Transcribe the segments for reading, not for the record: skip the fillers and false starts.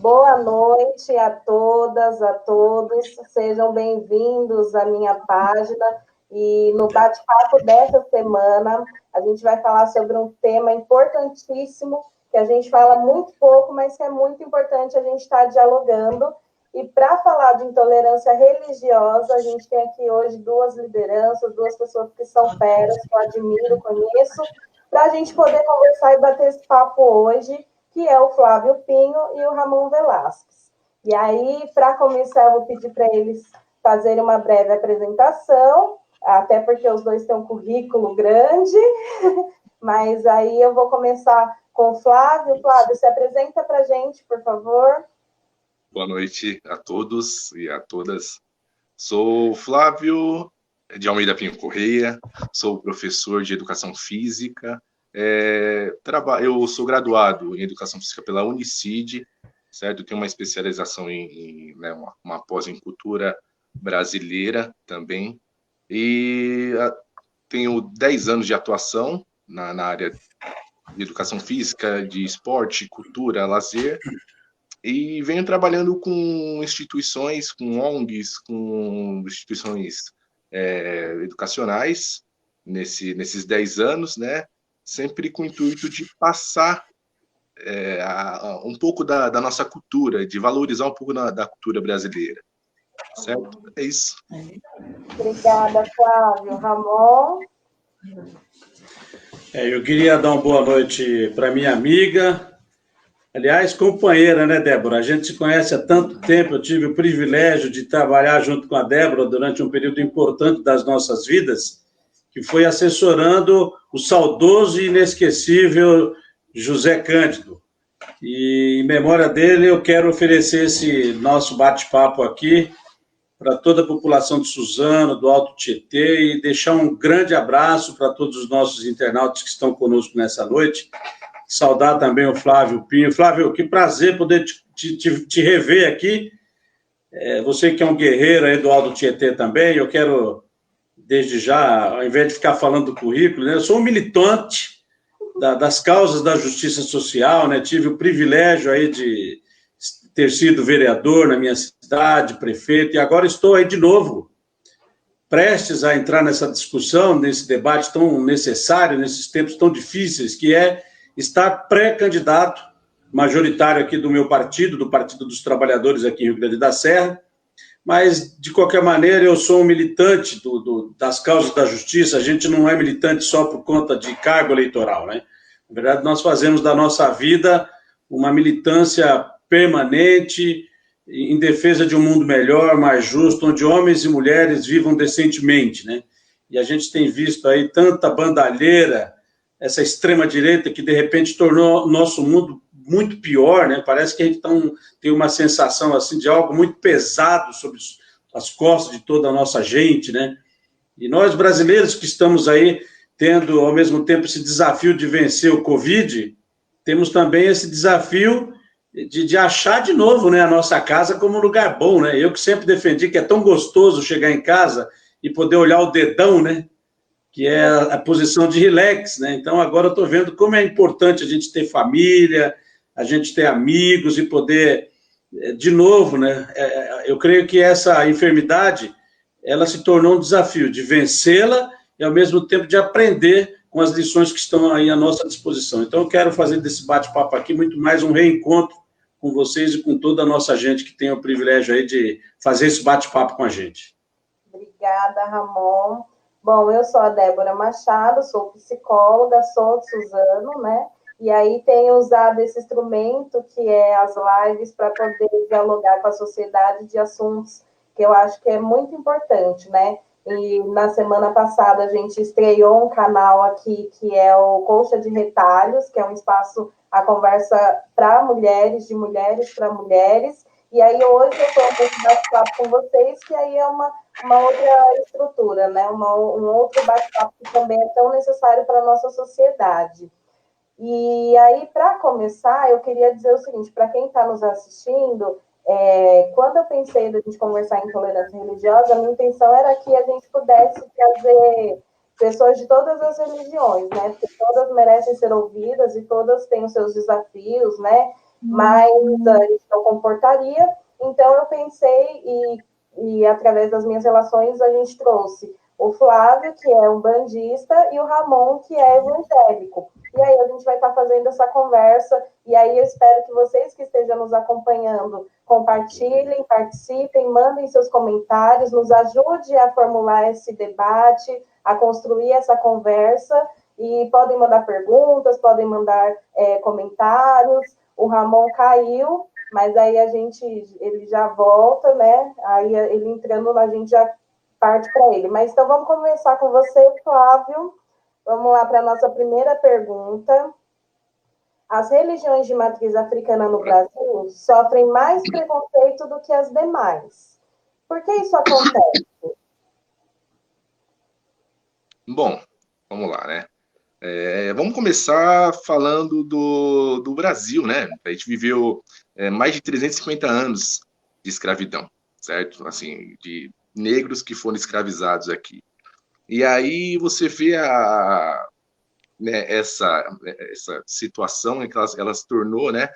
Boa noite a todas, a todos. Sejam bem-vindos à minha página. E no bate-papo dessa semana, a gente vai falar sobre um tema importantíssimo, que a gente fala muito pouco, mas que é muito importante a gente estar dialogando. E para falar de intolerância religiosa, a gente tem aqui hoje duas lideranças, duas pessoas que são feras, que eu admiro, conheço, para a gente poder conversar e bater esse papo hoje, que é o Flávio Pinho e o Ramon Velasquez. E aí, para começar, eu vou pedir para eles fazerem uma breve apresentação, até porque os dois têm um currículo grande, mas aí eu vou começar com o Flávio. Flávio, se apresenta para a gente, por favor. Boa noite a todos e a todas. Sou Flávio de Almeida Pinho Correia, sou professor de Educação Física, eu sou graduado em Educação Física pela Unicid, certo? Tenho uma especialização uma pós em Cultura Brasileira também, e tenho 10 anos de atuação na área de Educação Física, de esporte, cultura, lazer, e venho trabalhando com instituições, com ONGs, com instituições educacionais nesses 10 anos, né? Sempre com o intuito de passar um pouco da nossa cultura, de valorizar um pouco da cultura brasileira. Certo? É isso. Obrigada, Flávio. Ramon? Eu queria dar uma boa noite para minha amiga, aliás, companheira, né, Débora? A gente se conhece há tanto tempo, eu tive o privilégio de trabalhar junto com a Débora durante um período importante das nossas vidas, que foi assessorando o saudoso e inesquecível José Cândido. E, em memória dele, eu quero oferecer esse nosso bate-papo aqui para toda a população de Suzano, do Alto Tietê, e deixar um grande abraço para todos os nossos internautas que estão conosco nessa noite. Saudar também o Flávio Pinho. Flávio, que prazer poder te rever aqui. Você que é um guerreiro aí do Alto Tietê também, eu quero, desde já, ao invés de ficar falando do currículo, né, eu sou um militante das causas da justiça social, né, tive o privilégio aí de ter sido vereador na minha cidade, prefeito, e agora estou aí de novo, prestes a entrar nessa discussão, nesse debate tão necessário, nesses tempos tão difíceis, que é estar pré-candidato majoritário aqui do meu partido, do Partido dos Trabalhadores aqui em Rio Grande da Serra, mas, de qualquer maneira, eu sou um militante das causas da justiça. A gente não é militante só por conta de cargo eleitoral, né? Na verdade, nós fazemos da nossa vida uma militância permanente em defesa de um mundo melhor, mais justo, onde homens e mulheres vivam decentemente, né? E a gente tem visto aí tanta bandalheira, essa extrema-direita que, de repente, tornou o nosso mundo muito pior, né? Parece que a gente tem uma sensação assim, de algo muito pesado sobre as costas de toda a nossa gente, né? E nós, brasileiros, que estamos aí tendo, ao mesmo tempo, esse desafio de vencer o Covid, temos também esse desafio de achar de novo, né, a nossa casa como um lugar bom, né? Eu que sempre defendi que é tão gostoso chegar em casa e poder olhar o dedão, né? Que é a posição de relax, né? Então, agora eu estou vendo como é importante a gente ter família, a gente ter amigos e poder, de novo, né? Eu creio que essa enfermidade, ela se tornou um desafio de vencê-la e, ao mesmo tempo, de aprender com as lições que estão aí à nossa disposição. Então, eu quero fazer desse bate-papo aqui muito mais um reencontro com vocês e com toda a nossa gente que tem o privilégio aí de fazer esse bate-papo com a gente. Obrigada, Ramon. Bom, eu sou a Débora Machado, sou psicóloga, sou de Suzano, né? E aí tenho usado esse instrumento que é as lives para poder dialogar com a sociedade de assuntos que eu acho que é muito importante, né? E na semana passada a gente estreou um canal aqui que é o Colcha de Retalhos, que é um espaço, a conversa para mulheres, de mulheres para mulheres. E aí hoje eu estou um bate-papo com vocês, que aí é uma outra estrutura, né? Um outro bate-papo que também é tão necessário para a nossa sociedade. E aí, para começar, eu queria dizer o seguinte, para quem está nos assistindo, quando eu pensei da gente conversar em intolerância religiosa, a minha intenção era que a gente pudesse trazer pessoas de todas as religiões, né? Porque todas merecem ser ouvidas e todas têm os seus desafios, né? mas a gente não comportaria. Então, eu pensei, e através das minhas relações, a gente trouxe o Flávio, que é um bandista, e o Ramon, que é evangélico. E aí a gente vai estar fazendo essa conversa, e aí eu espero que vocês que estejam nos acompanhando compartilhem, participem, mandem seus comentários, nos ajude a formular esse debate, a construir essa conversa, e podem mandar perguntas, podem mandar comentários. O Ramon caiu, mas aí ele já volta, né? Aí ele entrando, a gente já parte para ele. Mas então vamos começar com você, Flávio. Vamos lá para a nossa primeira pergunta. As religiões de matriz africana no Brasil sofrem mais preconceito do que as demais. Por que isso acontece? Bom, vamos lá, né? Vamos começar falando do Brasil, né? A gente viveu mais de 350 anos de escravidão, certo? Assim, de negros que foram escravizados aqui. E aí você vê né, essa situação em que ela se tornou, né?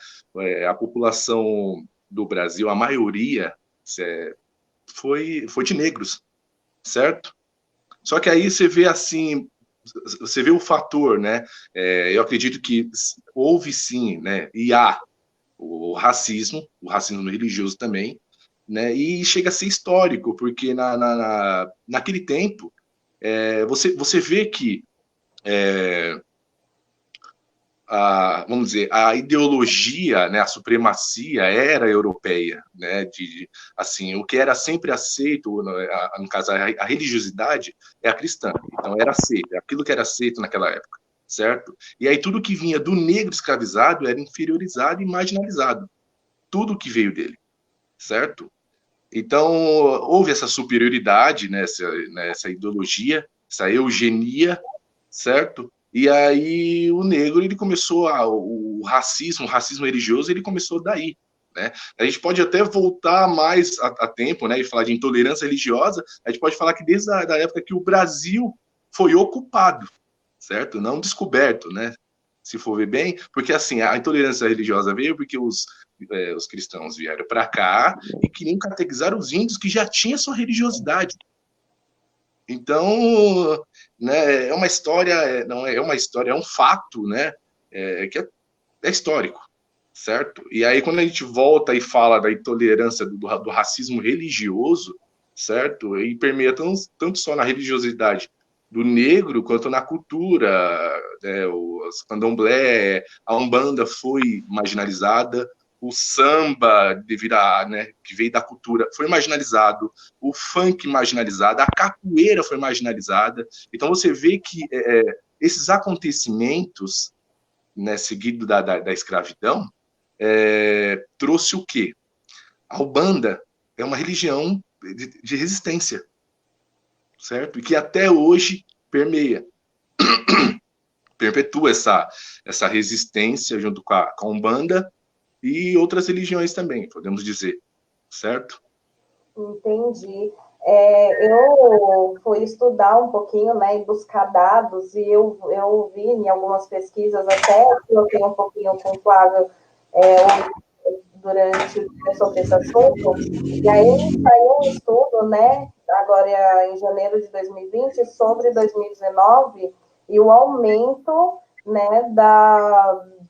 A população do Brasil, a maioria foi de negros, certo? Só que aí você vê assim, você vê o fator, né? Eu acredito que houve sim, né? E há o racismo religioso também, né? E chega a ser histórico, porque naquele tempo você vê que vamos dizer, a ideologia, né, a supremacia era europeia, né, assim, o que era sempre aceito, no caso, a religiosidade é a cristã, então era aceito, aquilo que era aceito naquela época, certo? E aí tudo que vinha do negro escravizado era inferiorizado e marginalizado, tudo que veio dele, certo? Então, houve essa superioridade, né, essa ideologia, essa eugenia, certo? E aí o negro, ele começou o racismo religioso, ele começou daí, né? A gente pode até voltar mais a tempo, né, e falar de intolerância religiosa, a gente pode falar que desde a época que o Brasil foi ocupado, certo? Não descoberto, né? Se for ver bem, porque assim, a intolerância religiosa veio porque os cristãos vieram para cá e queriam catequizar os índios que já tinham sua religiosidade. Então, né, é uma história, não é uma história, é um fato, né, que é histórico, certo? E aí quando a gente volta e fala da intolerância do racismo religioso, certo? E permeia tanto só na religiosidade do negro quanto na cultura, né, o candomblé, a umbanda foi marginalizada, o samba, devido né, que veio da cultura, foi marginalizado, o funk marginalizado, a capoeira foi marginalizada. Então você vê que esses acontecimentos, né, seguido da escravidão, trouxe o quê? A Umbanda é uma religião de resistência, certo? E que até hoje perpetua essa resistência junto com a Umbanda e outras religiões também, podemos dizer, certo? Entendi. Eu fui estudar um pouquinho, né, e buscar dados, e eu vi em algumas pesquisas, até coloquei um pouquinho com o Flávio durante sobre esse assunto, e aí saiu um estudo, né, agora em janeiro de 2020, sobre 2019, e o aumento, né,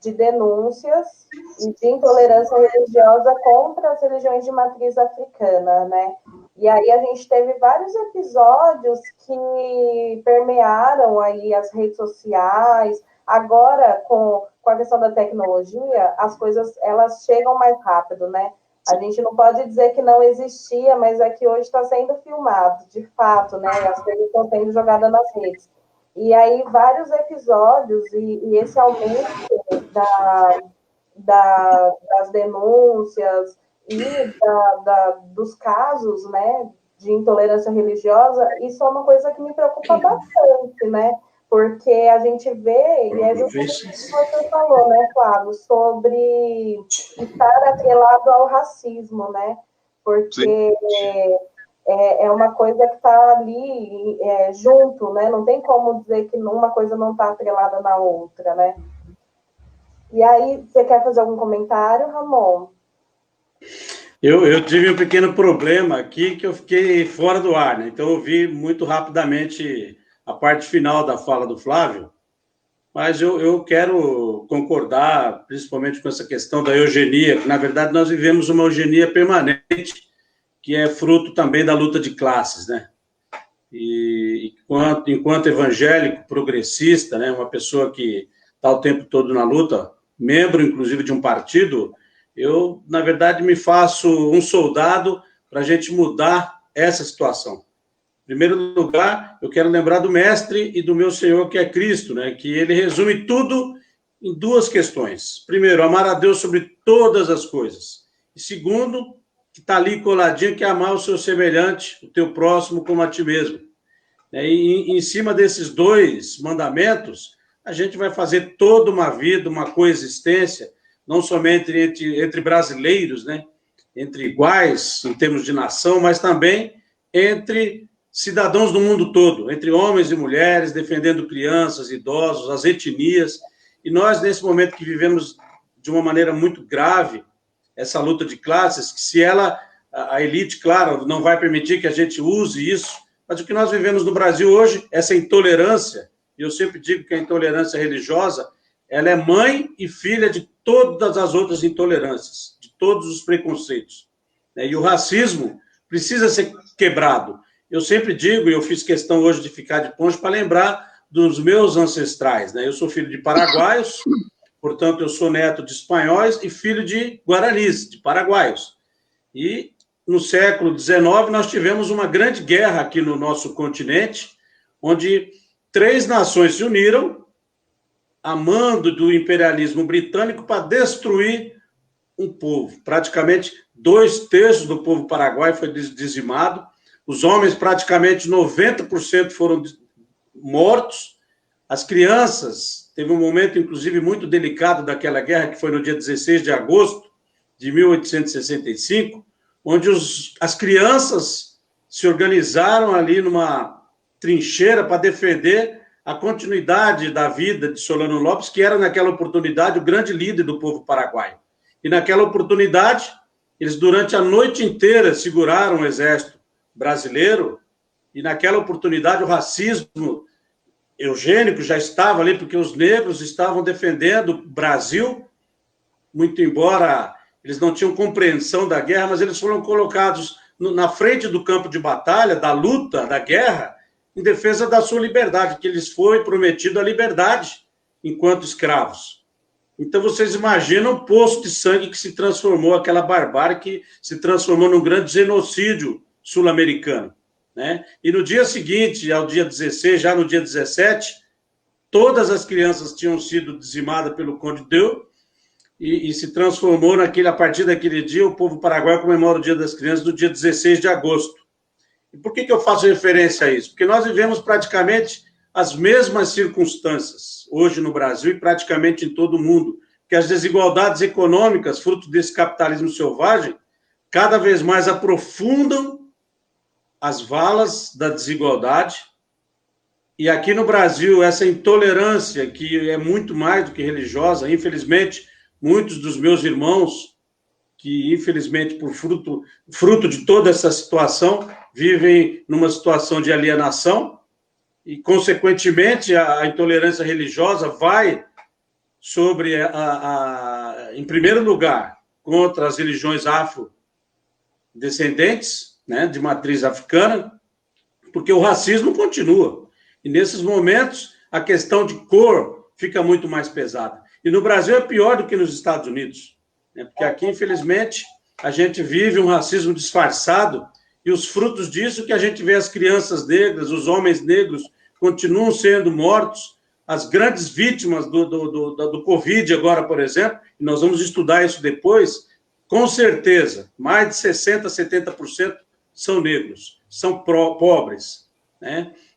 de denúncias e de intolerância religiosa contra as religiões de matriz africana, né? E aí a gente teve vários episódios que permearam aí as redes sociais. Agora, com a questão da tecnologia, as coisas elas chegam mais rápido, né? A gente não pode dizer que não existia, mas é que hoje está sendo filmado, de fato, né? As coisas estão sendo jogadas nas redes. E aí, vários episódios, e esse aumento das denúncias e dos casos, né, de intolerância religiosa, isso é uma coisa que me preocupa bastante, né? Porque a gente vê, e é justamente o que você falou, né, Flávio, sobre estar atrelado ao racismo, né? Porque é uma coisa que está ali junto, né? Não tem como dizer que uma coisa não está atrelada na outra, né? E aí, você quer fazer algum comentário, Ramon? Eu tive um pequeno problema aqui que eu fiquei fora do ar, né? Então eu vi muito rapidamente a parte final da fala do Flávio, mas eu quero concordar, principalmente com essa questão da eugenia, que na verdade nós vivemos uma eugenia permanente, que é fruto também da luta de classes, né? E enquanto evangélico, progressista, né, uma pessoa que está o tempo todo na luta, membro, inclusive, de um partido, eu, na verdade, me faço um soldado para a gente mudar essa situação. Em primeiro lugar, eu quero lembrar do Mestre e do meu Senhor, que é Cristo, né, que ele resume tudo em duas questões. Primeiro, amar a Deus sobre todas as coisas. E segundo, que está ali coladinho, que é amar o seu semelhante, o teu próximo como a ti mesmo. E em cima desses dois mandamentos, a gente vai fazer toda uma vida, uma coexistência, não somente entre brasileiros, né? Entre iguais em termos de nação, mas também entre cidadãos do mundo todo, entre homens e mulheres, defendendo crianças, idosos, as etnias. E nós, nesse momento que vivemos de uma maneira muito grave, essa luta de classes, que se a elite, claro, não vai permitir que a gente use isso, mas o que nós vivemos no Brasil hoje, essa intolerância, e eu sempre digo que a intolerância religiosa, ela é mãe e filha de todas as outras intolerâncias, de todos os preconceitos. E o racismo precisa ser quebrado. Eu sempre digo, e eu fiz questão hoje de ficar de ponte para lembrar dos meus ancestrais. Eu sou filho de paraguaios, portanto, eu sou neto de espanhóis e filho de guaranis, de paraguaios. E no século XIX, nós tivemos uma grande guerra aqui no nosso continente, onde 3 nações se uniram, a mando do imperialismo britânico, para destruir um povo. Praticamente 2/3 do povo paraguaio foi dizimado, os homens, praticamente 90% foram mortos, as crianças, teve um momento, inclusive, muito delicado daquela guerra, que foi no dia 16 de agosto de 1865, onde as crianças se organizaram ali numa trincheira para defender a continuidade da vida de Solano Lopes, que era, naquela oportunidade, o grande líder do povo paraguaio. E, naquela oportunidade, eles, durante a noite inteira, seguraram o exército brasileiro, e, naquela oportunidade, o racismo eugênico já estava ali, porque os negros estavam defendendo o Brasil, muito embora eles não tinham compreensão da guerra, mas eles foram colocados na frente do campo de batalha, da luta, da guerra, em defesa da sua liberdade, que lhes foi prometido a liberdade enquanto escravos. Então, vocês imaginam o poço de sangue que se transformou, aquela barbárie que se transformou num grande genocídio sul-americano. E no dia seguinte, ao dia 16, já no dia 17, todas as crianças tinham sido dizimadas pelo Conde Deu, e se transformou a partir daquele dia, o povo paraguaio comemora o Dia das Crianças no dia 16 de agosto. E por que eu faço referência a isso? Porque nós vivemos praticamente as mesmas circunstâncias hoje no Brasil e praticamente em todo o mundo, que as desigualdades econômicas, fruto desse capitalismo selvagem, cada vez mais aprofundam as valas da desigualdade. E aqui no Brasil, essa intolerância, que é muito mais do que religiosa, infelizmente, muitos dos meus irmãos, que infelizmente por fruto de toda essa situação, vivem numa situação de alienação e, consequentemente, a intolerância religiosa vai sobre, em primeiro lugar, contra as religiões afrodescendentes, de matriz africana, porque o racismo continua. E, nesses momentos, a questão de cor fica muito mais pesada. E no Brasil é pior do que nos Estados Unidos, porque aqui, infelizmente, a gente vive um racismo disfarçado e os frutos disso que a gente vê as crianças negras, os homens negros continuam sendo mortos, as grandes vítimas do Covid agora, por exemplo, e nós vamos estudar isso depois, com certeza, mais de 60%, 70% são negros, são pobres.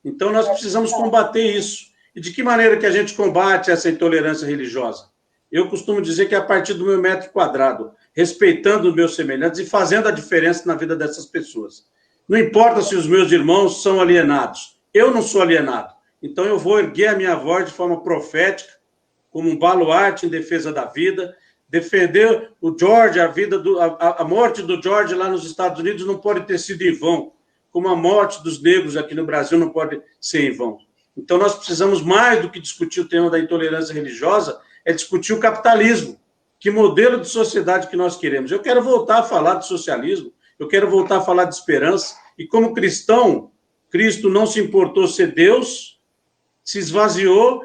Então, nós precisamos combater isso. E de que maneira que a gente combate essa intolerância religiosa? Eu costumo dizer que é a partir do meu metro quadrado, respeitando os meus semelhantes e fazendo a diferença na vida dessas pessoas. Não importa se os meus irmãos são alienados, eu não sou alienado. Então eu vou erguer a minha voz de forma profética, como um baluarte em defesa da vida. Defender o George, a morte do George lá nos Estados Unidos não pode ter sido em vão, como a morte dos negros aqui no Brasil não pode ser em vão. Então, nós precisamos, mais do que discutir o tema da intolerância religiosa, é discutir o capitalismo. Que modelo de sociedade que nós queremos? Eu quero voltar a falar de socialismo, eu quero voltar a falar de esperança, e como cristão, Cristo não se importou ser Deus, se esvaziou,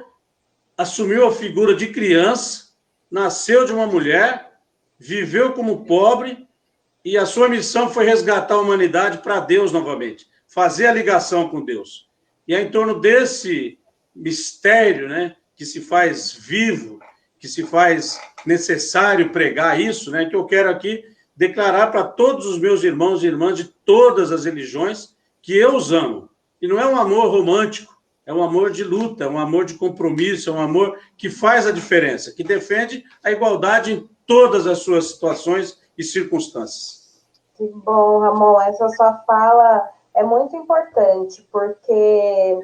assumiu a figura de criança, nasceu de uma mulher, viveu como pobre, e a sua missão foi resgatar a humanidade para Deus novamente, fazer a ligação com Deus. E é em torno desse mistério, né, que se faz vivo, que se faz necessário pregar isso, né, que eu quero aqui declarar para todos os meus irmãos e irmãs de todas as religiões que eu os amo. E não é um amor romântico, é um amor de luta, é um amor de compromisso, é um amor que faz a diferença, que defende a igualdade em todas as suas situações e circunstâncias. Que bom, Ramon, essa sua fala é muito importante, porque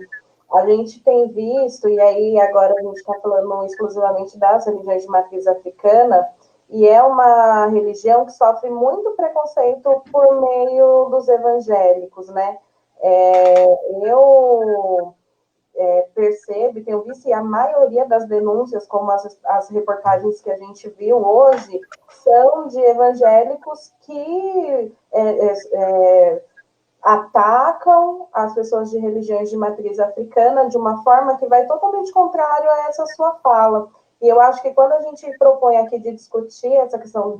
a gente tem visto, e aí agora a gente está falando exclusivamente das religiões de matriz africana, e é uma religião que sofre muito preconceito por meio dos evangélicos, né? Eu percebo, tenho visto, e a maioria das denúncias, como as reportagens que a gente viu hoje, são de evangélicos que atacam as pessoas de religiões de matriz africana de uma forma que vai totalmente contrário a essa sua fala. E eu acho que quando a gente propõe aqui de discutir essa questão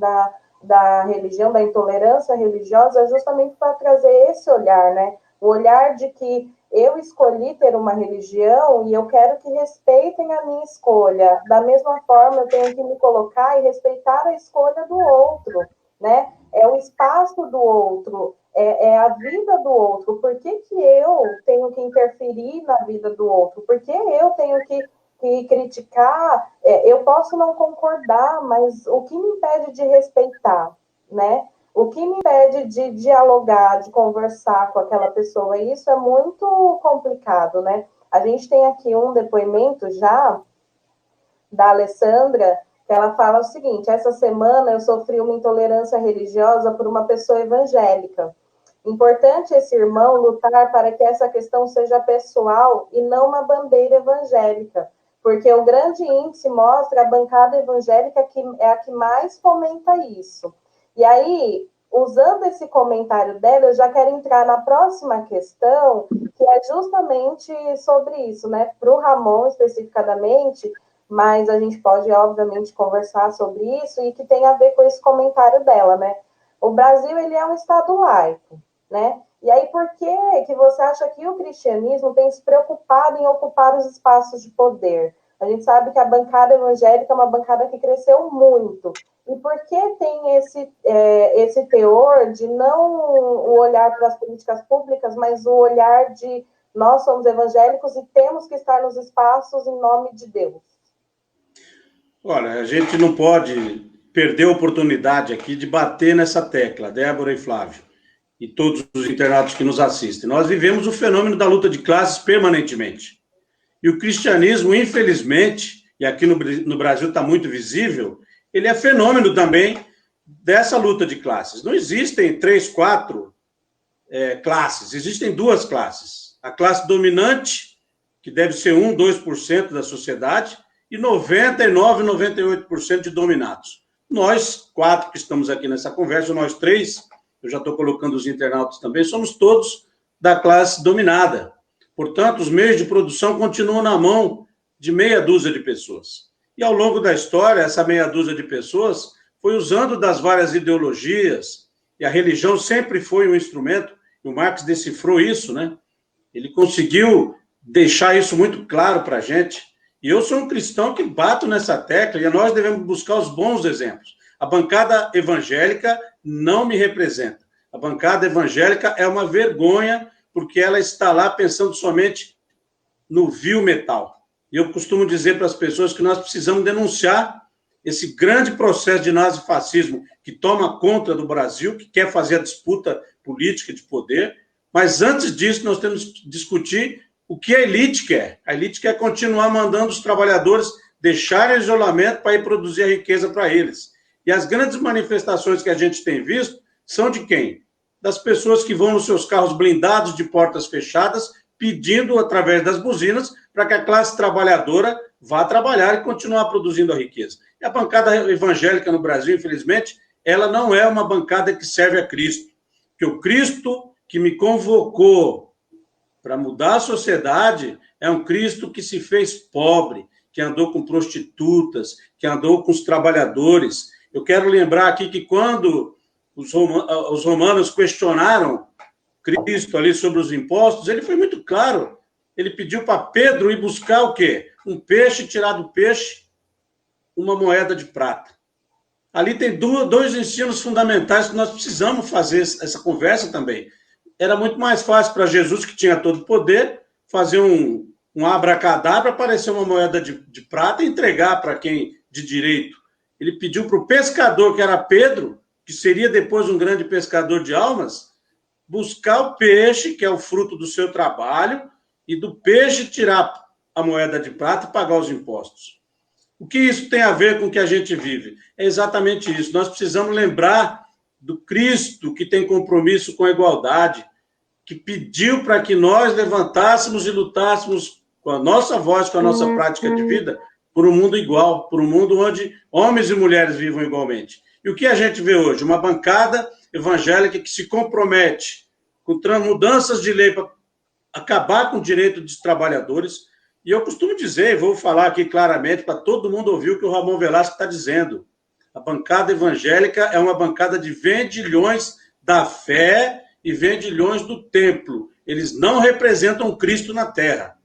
da religião, da intolerância religiosa, é justamente para trazer esse olhar, né? O olhar de que eu escolhi ter uma religião e eu quero que respeitem a minha escolha. Da mesma forma, eu tenho que me colocar e respeitar a escolha do outro, né? É o espaço do outro, é a vida do outro. Por que eu tenho que interferir na vida do outro? Por que eu tenho que criticar? Eu posso não concordar, mas o que me impede de respeitar, né? O que me impede de dialogar, de conversar com aquela pessoa? E isso é muito complicado, né? A gente tem aqui um depoimento já da Alessandra, que ela fala o seguinte: essa semana eu sofri uma intolerância religiosa por uma pessoa evangélica. Importante esse irmão lutar para que essa questão seja pessoal e não uma bandeira evangélica, porque o grande índice mostra a bancada evangélica que é a que mais fomenta isso. E aí, usando esse comentário dela, eu já quero entrar na próxima questão, que é justamente sobre isso, né? Para o Ramon, especificadamente, mas a gente pode, obviamente, conversar sobre isso, e que tem a ver com esse comentário dela, né? O Brasil, ele é um estado laico, né? E aí, por que você acha que o cristianismo tem se preocupado em ocupar os espaços de poder? A gente sabe que a bancada evangélica é uma bancada que cresceu muito. E por que tem esse teor de não o olhar para as políticas públicas, mas o olhar de nós somos evangélicos e temos que estar nos espaços em nome de Deus? Olha, a gente não pode perder a oportunidade aqui de bater nessa tecla, Débora e Flávio, e todos os internautas que nos assistem. Nós vivemos o fenômeno da luta de classes permanentemente. E o cristianismo, infelizmente, e aqui no Brasil está muito visível, ele é fenômeno também dessa luta de classes. Não existem 3, 4 classes, existem 2 classes. A classe dominante, que deve ser 1, 2% da sociedade, e 99, 98% de dominados. Nós 4 que estamos aqui nessa conversa, nós 3, eu já estou colocando os internautas também, somos todos da classe dominada. Portanto, os meios de produção continuam na mão de meia dúzia de pessoas. E ao longo da história, essa meia dúzia de pessoas foi usando das várias ideologias, e a religião sempre foi um instrumento, e o Marx decifrou isso, né? Ele conseguiu deixar isso muito claro para a gente. E eu sou um cristão que bato nessa tecla, e nós devemos buscar os bons exemplos. A bancada evangélica não me representa. A bancada evangélica é uma vergonha, porque ela está lá pensando somente no vil metal. E eu costumo dizer para as pessoas que nós precisamos denunciar esse grande processo de nazifascismo que toma conta do Brasil, que quer fazer a disputa política de poder, mas antes disso nós temos que discutir o que a elite quer. A elite quer continuar mandando os trabalhadores deixarem o isolamento para ir produzir a riqueza para eles. E as grandes manifestações que a gente tem visto são de quem? Das pessoas que vão nos seus carros blindados de portas fechadas, pedindo através das buzinas para que a classe trabalhadora vá trabalhar e continuar produzindo a riqueza. E a bancada evangélica no Brasil, infelizmente, ela não é uma bancada que serve a Cristo. Porque o Cristo que me convocou para mudar a sociedade é um Cristo que se fez pobre, que andou com prostitutas, que andou com os trabalhadores. Eu quero lembrar aqui que quando os romanos questionaram Cristo ali sobre os impostos, ele foi muito claro. Ele pediu para Pedro ir buscar o quê? Um peixe, tirar do peixe uma moeda de prata. Ali tem dois ensinos fundamentais que nós precisamos fazer essa conversa também. Era muito mais fácil para Jesus, que tinha todo o poder, fazer um abracadabra, aparecer uma moeda de prata e entregar para quem de direito. Ele pediu para o pescador, que era Pedro, que seria depois um grande pescador de almas, buscar o peixe, que é o fruto do seu trabalho, e do peixe tirar a moeda de prata e pagar os impostos. O que isso tem a ver com o que a gente vive? É exatamente isso. Nós precisamos lembrar do Cristo que tem compromisso com a igualdade, que pediu para que nós levantássemos e lutássemos com a nossa voz, com a nossa prática de vida, por um mundo igual, por um mundo onde homens e mulheres vivam igualmente. E o que a gente vê hoje? Uma bancada evangélica que se compromete com mudanças de lei para acabar com o direito dos trabalhadores. E eu costumo dizer, e vou falar aqui claramente para todo mundo ouvir o que o Ramon Velasco está dizendo. A bancada evangélica é uma bancada de vendilhões da fé e vendilhões do templo. Eles não representam Cristo na terra.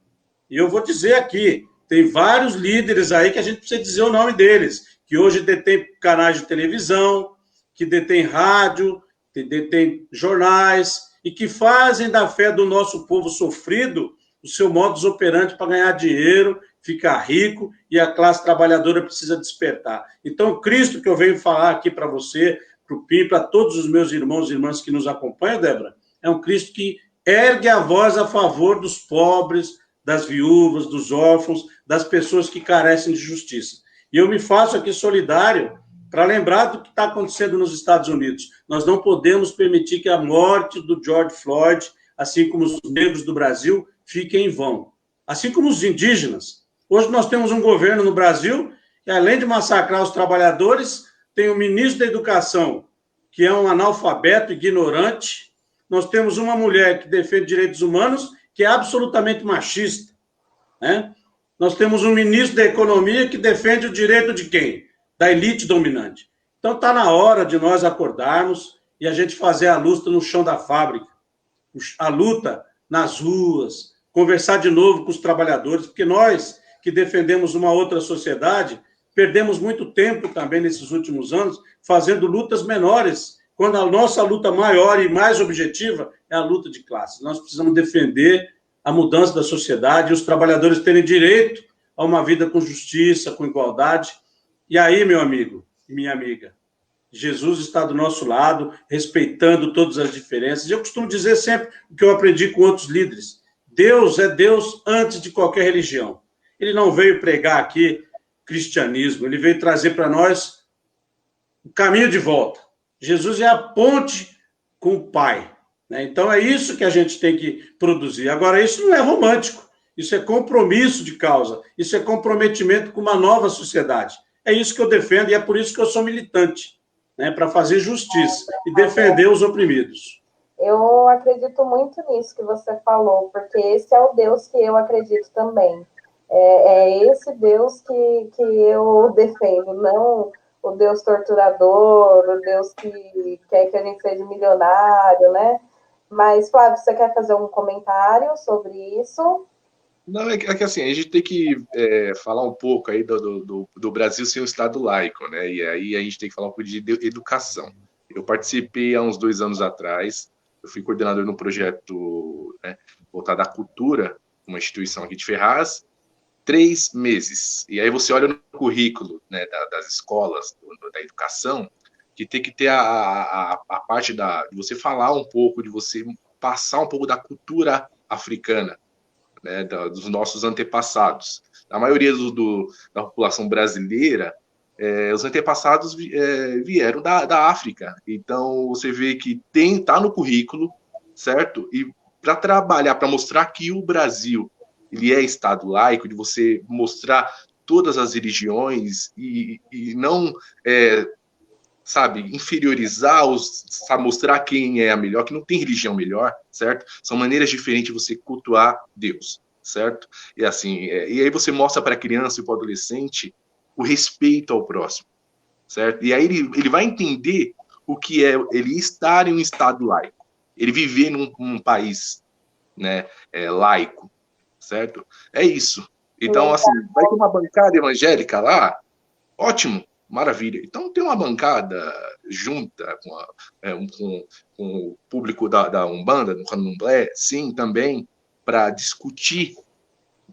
E eu vou dizer aqui, tem vários líderes aí que a gente precisa dizer o nome deles, que hoje detêm canais de televisão, que detêm rádio, que detêm jornais, e que fazem da fé do nosso povo sofrido o seu modus operandi para ganhar dinheiro, ficar rico, e a classe trabalhadora precisa despertar. Então, o Cristo que eu venho falar aqui para você, para o Pim, para todos os meus irmãos e irmãs que nos acompanham, Débora, é um Cristo que ergue a voz a favor dos pobres, das viúvas, dos órfãos, das pessoas que carecem de justiça. E eu me faço aqui solidário para lembrar do que está acontecendo nos Estados Unidos. Nós não podemos permitir que a morte do George Floyd, assim como os negros do Brasil, fique em vão. Assim como os indígenas. Hoje nós temos um governo no Brasil que, além de massacrar os trabalhadores, tem o ministro da Educação, que é um analfabeto, ignorante. Nós temos uma mulher que defende direitos humanos, que é absolutamente machista, né? Nós temos um ministro da Economia que defende o direito de quem? Da elite dominante. Então está na hora de nós acordarmos e a gente fazer a luta no chão da fábrica, a luta nas ruas, conversar de novo com os trabalhadores, porque nós que defendemos uma outra sociedade, perdemos muito tempo também nesses últimos anos fazendo lutas menores, quando a nossa luta maior e mais objetiva é a luta de classe. Nós precisamos defender a mudança da sociedade e os trabalhadores terem direito a uma vida com justiça, com igualdade. E aí, meu amigo e minha amiga, Jesus está do nosso lado, respeitando todas as diferenças. Eu costumo dizer sempre o que eu aprendi com outros líderes. Deus é Deus antes de qualquer religião. Ele não veio pregar aqui cristianismo, ele veio trazer para nós o caminho de volta. Jesus é a ponte com o Pai, né? Então é isso que a gente tem que produzir. Agora, isso não é romântico, isso é compromisso de causa, isso é comprometimento com uma nova sociedade. É isso que eu defendo e é por isso que eu sou militante, né? Para fazer justiça e defender os oprimidos. Eu acredito muito nisso que você falou, porque esse é o Deus que eu acredito também. É esse Deus que eu defendo, não o Deus torturador, o Deus que quer que a gente seja milionário, né? Mas, Flávio, você quer fazer um comentário sobre isso? Não, é que assim, a gente tem que falar um pouco aí do Brasil ser um Estado laico, né? E aí a gente tem que falar um pouco de educação. Eu participei há uns 2 anos atrás, eu fui coordenador de um projeto, né, voltado à cultura, uma instituição aqui de Ferraz, 3 meses. E aí você olha no currículo, né, das escolas, da educação, que tem que ter a parte de você falar um pouco, de você passar um pouco da cultura africana, né, dos nossos antepassados. A maioria da população brasileira, os antepassados vieram da África. Então, você vê que tá no currículo, certo? E para trabalhar, para mostrar que o Brasil ele é Estado laico, de você mostrar todas as religiões e não, sabe, inferiorizar, sabe, mostrar quem é a melhor, que não tem religião melhor, certo? São maneiras diferentes de você cultuar Deus, certo? E assim, e aí você mostra para a criança e para o adolescente o respeito ao próximo, certo? E aí ele vai entender o que é ele estar em um Estado laico, ele viver num país, né, laico, certo? É isso. Então, assim, vai ter uma bancada evangélica lá, ótimo, maravilha. Então, tem uma bancada junta com o público da Umbanda, do Candomblé, sim, também, para discutir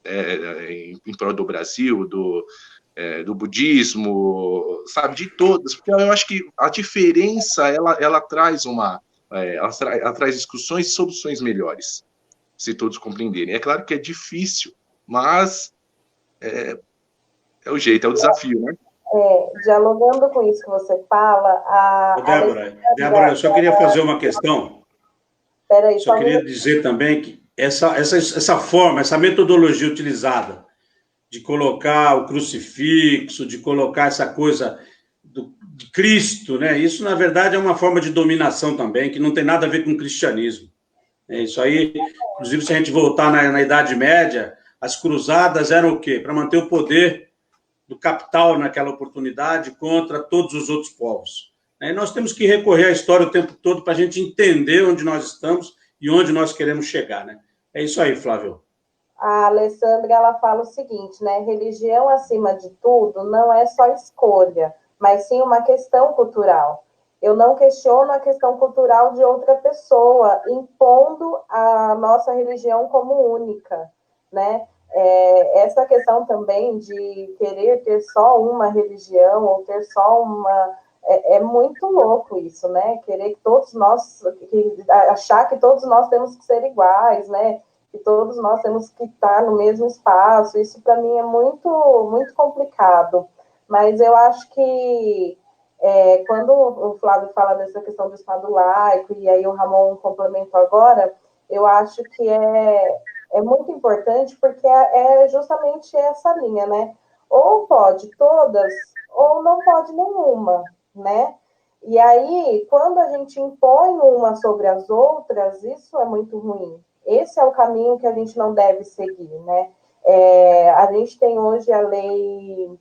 em prol do Brasil, do budismo, sabe, de todas, porque eu acho que a diferença, ela traz ela traz discussões e soluções melhores, se todos compreenderem. É claro que é difícil, mas é o jeito, é o desafio, né? Dialogando com isso que você fala, Débora, eu só queria fazer uma questão. Peraí, só queria dizer também que essa forma, essa metodologia utilizada de colocar o crucifixo, de colocar essa coisa de Cristo, né? Isso, na verdade, é uma forma de dominação também, que não tem nada a ver com o cristianismo. Isso aí, inclusive, se a gente voltar na Idade Média, as cruzadas eram o quê? Para manter o poder do capital naquela oportunidade contra todos os outros povos. E nós temos que recorrer à história o tempo todo para a gente entender onde nós estamos e onde nós queremos chegar, né? É isso aí, Flávio. A Alessandra, ela fala o seguinte, né? Religião, acima de tudo, não é só escolha, mas sim uma questão cultural. Eu não questiono a questão cultural de outra pessoa, impondo a nossa religião como única, né? Essa questão também de querer ter só uma religião ou ter só uma... É muito louco isso, né? Querer que todos nós... achar que todos nós temos que ser iguais, né? Que todos nós temos que estar no mesmo espaço. Isso, para mim, é muito, muito complicado. Mas eu acho que quando o Flávio fala dessa questão do Estado laico, e aí o Ramon complementou agora, eu acho que é muito importante, porque é justamente essa linha, né? Ou pode todas, ou não pode nenhuma, né? E aí, quando a gente impõe uma sobre as outras, isso é muito ruim. Esse é o caminho que a gente não deve seguir, né? A gente tem hoje a Lei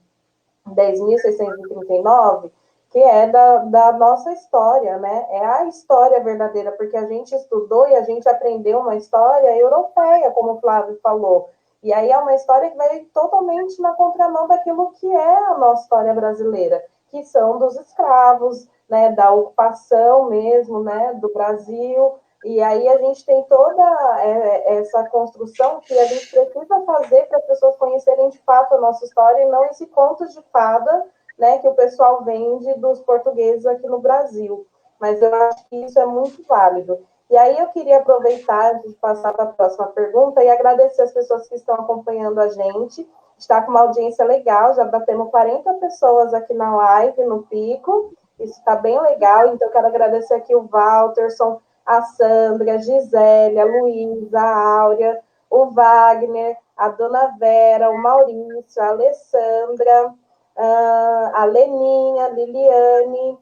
10.639, que é da nossa história, né? É a história verdadeira, porque a gente estudou e a gente aprendeu uma história europeia, como o Flávio falou. E aí é uma história que vai totalmente na contramão daquilo que é a nossa história brasileira, que são dos escravos, né, da ocupação mesmo, né, do Brasil. E aí a gente tem toda essa construção que a gente precisa fazer para as pessoas conhecerem de fato a nossa história e não esse conto de fada, né, que o pessoal vende dos portugueses aqui no Brasil. Mas eu acho que isso é muito válido. E aí eu queria aproveitar, antes de passar para a próxima pergunta, e agradecer as pessoas que estão acompanhando a gente. Está com uma audiência legal, já batemos 40 pessoas aqui na live, no Pico. Isso está bem legal, então quero agradecer aqui o Walterson, a Sandra, a Gisele, a Luísa, a Áurea, o Wagner, a Dona Vera, o Maurício, a Alessandra, a Leninha, a Liliane,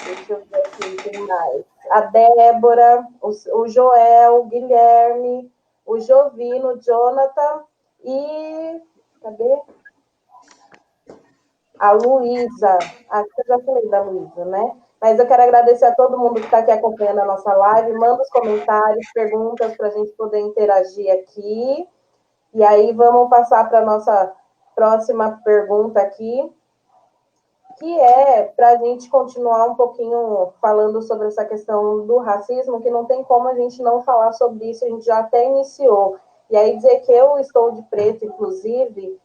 deixa eu ver aqui quem mais, a Débora, o Joel, o Guilherme, o Jovino, o Jonathan e... cadê? A Luísa, acho que eu já falei da Luísa, né? Mas eu quero agradecer a todo mundo que está aqui acompanhando a nossa live. Manda os comentários, perguntas para a gente poder interagir aqui. E aí vamos passar para a nossa próxima pergunta aqui, que é para a gente continuar um pouquinho falando sobre essa questão do racismo, que não tem como a gente não falar sobre isso, a gente já até iniciou. E aí dizer que eu estou de preto, inclusive,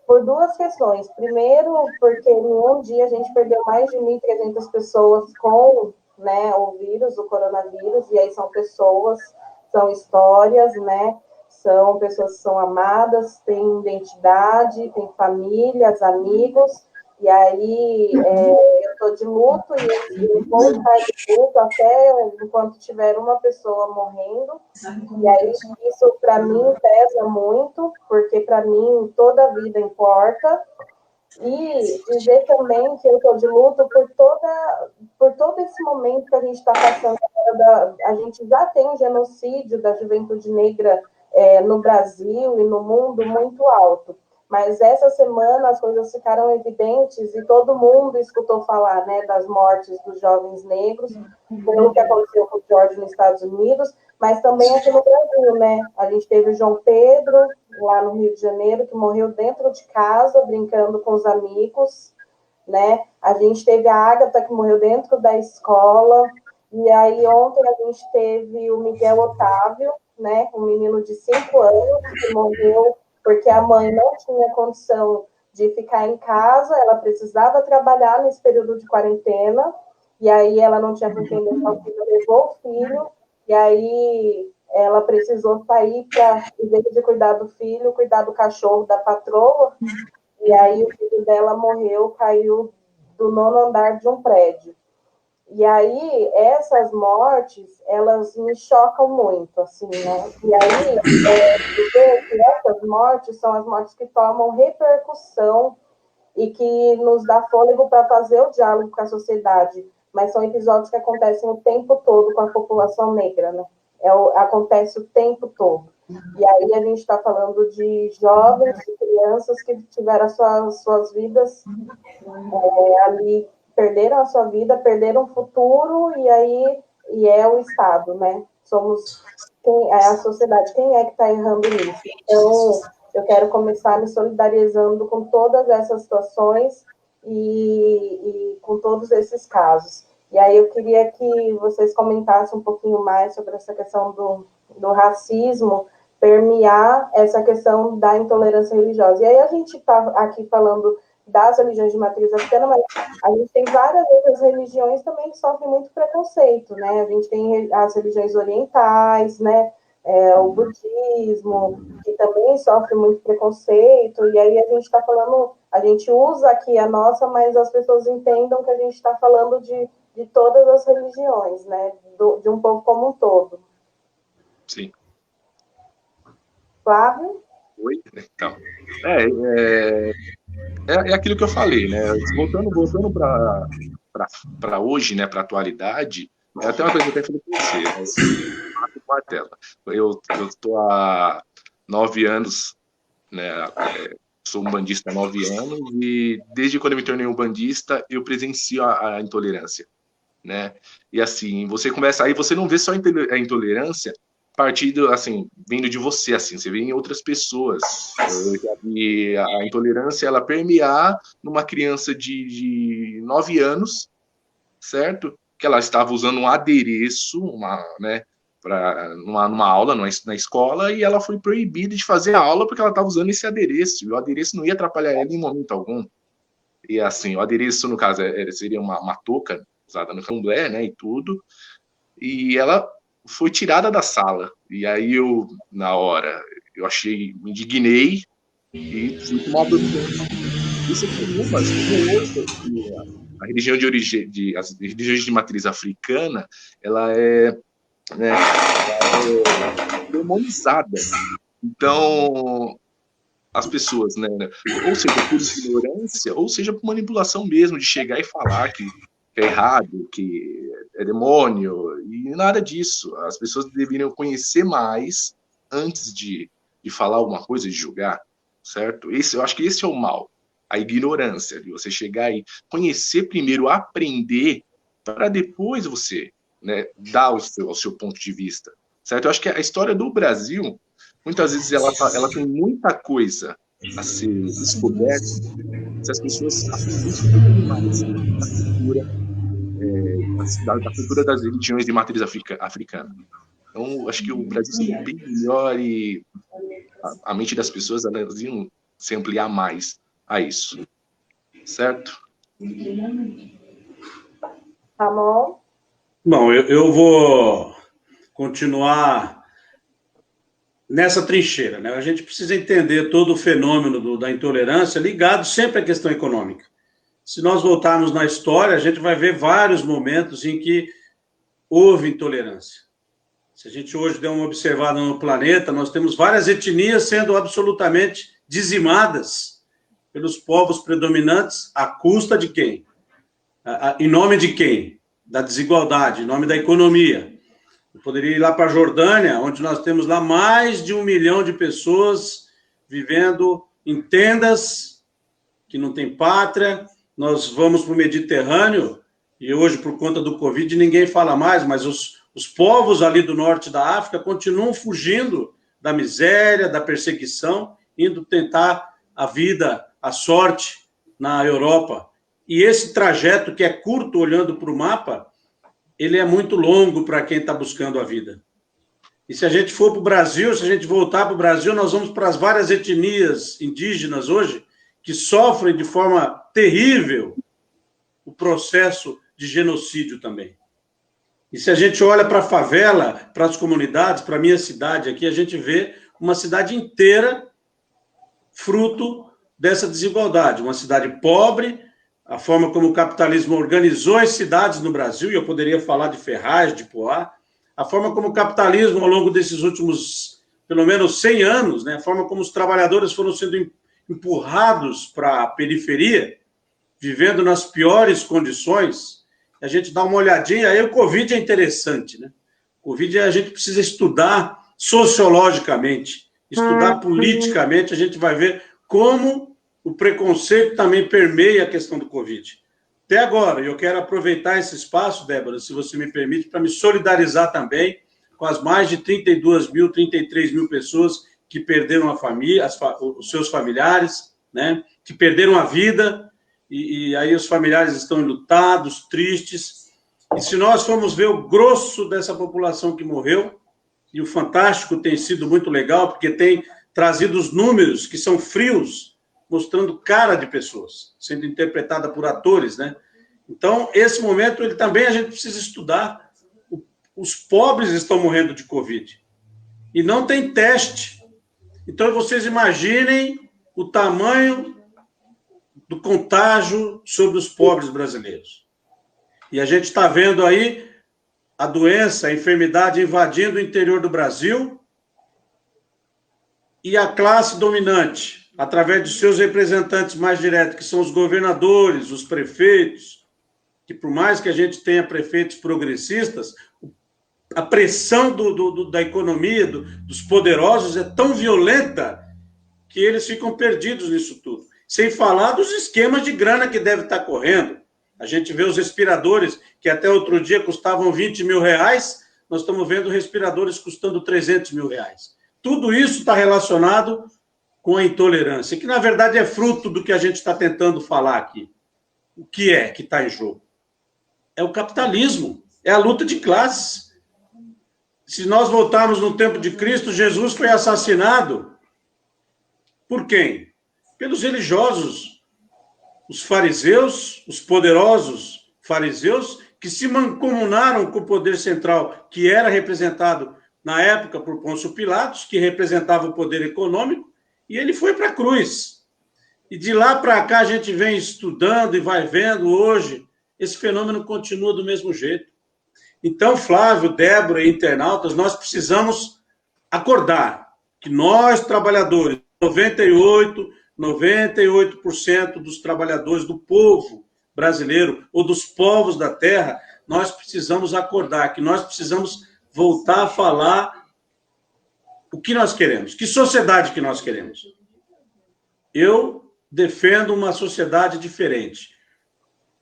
por duas questões. Primeiro, porque em um dia a gente perdeu mais de 1.300 pessoas com, né, o vírus, o coronavírus, e aí são pessoas, são histórias, né, são pessoas que são amadas, têm identidade, têm famílias, amigos, e aí eu estou de luto e eu vou estar de luto até enquanto tiver uma pessoa morrendo, e aí isso para mim pesa muito, porque para mim toda a vida importa, e dizer também que eu estou de luto por todo esse momento que a gente está passando. A gente já tem um genocídio da juventude negra no Brasil e no mundo muito alto. Mas essa semana as coisas ficaram evidentes e todo mundo escutou falar, né, das mortes dos jovens negros, pelo que aconteceu com o George nos Estados Unidos, mas também aqui no Brasil, né? A gente teve o João Pedro, lá no Rio de Janeiro, que morreu dentro de casa, brincando com os amigos, né? A gente teve a Ágata, que morreu dentro da escola, e aí ontem a gente teve o Miguel Otávio, né? Um menino de 5 anos, que morreu porque a mãe não tinha condição de ficar em casa, ela precisava trabalhar nesse período de quarentena, e aí ela não tinha com quem deixar o filho, levou o filho, e aí ela precisou sair para, em vez de cuidar do filho, cuidar do cachorro da patroa, e aí o filho dela morreu, caiu do 9º andar de um prédio. E aí, essas mortes, elas me chocam muito, assim, né? E aí, dizer que essas mortes são as mortes que tomam repercussão e que nos dá fôlego para fazer o diálogo com a sociedade, mas são episódios que acontecem o tempo todo com a população negra, né? Acontece o tempo todo. E aí a gente está falando de jovens, de crianças que tiveram suas vidas ali, perderam a sua vida, perderam o futuro, e é o Estado, né? Somos a sociedade, quem é que está errando nisso? Então, eu quero começar me solidarizando com todas essas situações e com todos esses casos. E aí eu queria que vocês comentassem um pouquinho mais sobre essa questão do racismo permear essa questão da intolerância religiosa. E aí a gente está aqui falando das religiões de matriz africana, mas a gente tem várias outras religiões também que sofrem muito preconceito, né? A gente tem as religiões orientais, né? O budismo, que também sofre muito preconceito, e aí a gente está falando, a gente usa aqui a nossa, mas as pessoas entendam que a gente está falando de todas as religiões, né? De um povo como um todo. Sim. Flávio? Oi? Então, é aquilo que eu falei, né? Voltando para hoje, né? Para a atualidade, é até uma coisa que eu até falei com você, né? Eu estou há 9 anos, né? Sou um bandista há 9 anos e desde quando eu me tornei um bandista, eu presencio a intolerância, né? E assim, você começa, aí você não vê só a intolerância partindo, assim, vindo de você, assim, você vê em outras pessoas. Eu já vi a intolerância, ela permear numa criança de 9 anos, certo? Que ela estava usando um adereço, né, numa aula, na escola, e ela foi proibida de fazer a aula porque ela estava usando esse adereço, e o adereço não ia atrapalhar ela em momento algum. E assim, o adereço, no caso, seria uma touca usada no candomblé, né, e tudo, e ela foi tirada da sala. E aí na hora, eu me indignei e fui tomar uma providência. Isso é comum, mas como outra, a religião as religiões de matriz africana, ela é, né, demonizada. Então, as pessoas, né, ou seja, por ignorância, ou seja, por manipulação mesmo, de chegar e falar que é errado, que é demônio, e nada disso. As pessoas deveriam conhecer mais antes de falar alguma coisa, de julgar, certo? Eu acho que esse é o mal, a ignorância, de você chegar e conhecer primeiro, aprender, para depois você, né, dar o seu ponto de vista, certo? Eu acho que a história do Brasil, muitas vezes ela tem muita coisa a ser descoberta se as pessoas aprendessem um pouquinho mais da cultura, da cultura das religiões de matriz africana. Então, acho que o Brasil seria bem melhor e a mente das pessoas elas iam se ampliar mais a isso, certo? Ramon? Bom, eu vou continuar nessa trincheira, né? A gente precisa entender todo o fenômeno da intolerância ligado sempre à questão econômica. Se nós voltarmos na história, a gente vai ver vários momentos em que houve intolerância. Se a gente hoje der uma observada no planeta, nós temos várias etnias sendo absolutamente dizimadas pelos povos predominantes à custa de quem? Em nome de quem? Da desigualdade, em nome da economia. Eu poderia ir lá para a Jordânia, onde nós temos lá mais de 1 milhão de pessoas vivendo em tendas, que não tem pátria. Nós vamos para o Mediterrâneo, e hoje, por conta do Covid, ninguém fala mais, mas os povos ali do norte da África continuam fugindo da miséria, da perseguição, indo tentar a vida, a sorte na Europa. E esse trajeto, que é curto olhando para o mapa, ele é muito longo para quem está buscando a vida. E se a gente for para o Brasil, se a gente voltar para o Brasil, nós vamos para as várias etnias indígenas hoje, que sofrem de forma terrível o processo de genocídio também. E se a gente olha para a favela, para as comunidades, para a minha cidade aqui, a gente vê uma cidade inteira fruto dessa desigualdade. Uma cidade pobre, a forma como o capitalismo organizou as cidades no Brasil, e eu poderia falar de Ferraz, de Poá, a forma como o capitalismo, ao longo desses últimos, pelo menos 100 anos, né, a forma como os trabalhadores foram sendo empurrados para a periferia, vivendo nas piores condições. A gente dá uma olhadinha, aí o Covid é interessante, né? O Covid a gente precisa estudar sociologicamente, estudar politicamente, a gente vai ver como o preconceito também permeia a questão do Covid. Até agora, eu quero aproveitar esse espaço, Débora, se você me permite, para me solidarizar também com as mais de 32 mil, 33 mil pessoas que perderam a família, os seus familiares, né? Que perderam a vida, e aí os familiares estão enlutados, tristes. E se nós formos ver o grosso dessa população que morreu, e o Fantástico tem sido muito legal, porque tem trazido os números que são frios, mostrando cara de pessoas, sendo interpretada por atores, né? Então, esse momento, ele também a gente precisa estudar. Os pobres estão morrendo de Covid. E não tem teste. Então, vocês imaginem o tamanho do contágio sobre os pobres brasileiros. E a gente está vendo aí a doença, a enfermidade invadindo o interior do Brasil, e a classe dominante, através de seus representantes mais diretos, que são os governadores, os prefeitos, que por mais que a gente tenha prefeitos progressistas, a pressão da economia, dos poderosos, é tão violenta que eles ficam perdidos nisso tudo. Sem falar dos esquemas de grana que deve estar correndo. A gente vê os respiradores, que até outro dia custavam 20 mil reais, nós estamos vendo respiradores custando 300 mil reais. Tudo isso está relacionado com a intolerância, que na verdade é fruto do que a gente está tentando falar aqui. O que é que está em jogo? É o capitalismo, é a luta de classes. Se nós voltarmos no tempo de Cristo, Jesus foi assassinado por quem? Pelos religiosos, os fariseus, os poderosos fariseus, que se mancomunaram com o poder central, que era representado na época por Pôncio Pilatos, que representava o poder econômico, e ele foi para a cruz. E de lá para cá a gente vem estudando e vai vendo hoje, esse fenômeno continua do mesmo jeito. Então, Flávio, Débora e internautas, nós precisamos acordar que nós, trabalhadores, 98% dos trabalhadores do povo brasileiro ou dos povos da terra, nós precisamos acordar, que nós precisamos voltar a falar o que nós queremos, que sociedade que nós queremos. Eu defendo uma sociedade diferente.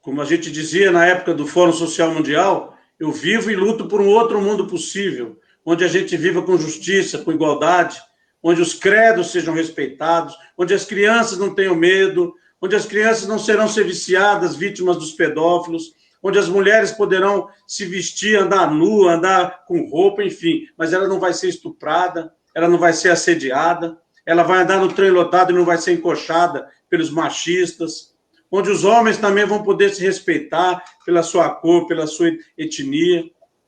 Como a gente dizia na época do Fórum Social Mundial, eu vivo e luto por um outro mundo possível, onde a gente viva com justiça, com igualdade, onde os credos sejam respeitados, onde as crianças não tenham medo, onde as crianças não serão ser viciadas, vítimas dos pedófilos, onde as mulheres poderão se vestir, andar nua, andar com roupa, enfim, mas ela não vai ser estuprada, ela não vai ser assediada, ela vai andar no trem lotado e não vai ser encoxada pelos machistas, onde os homens também vão poder se respeitar pela sua cor, pela sua etnia.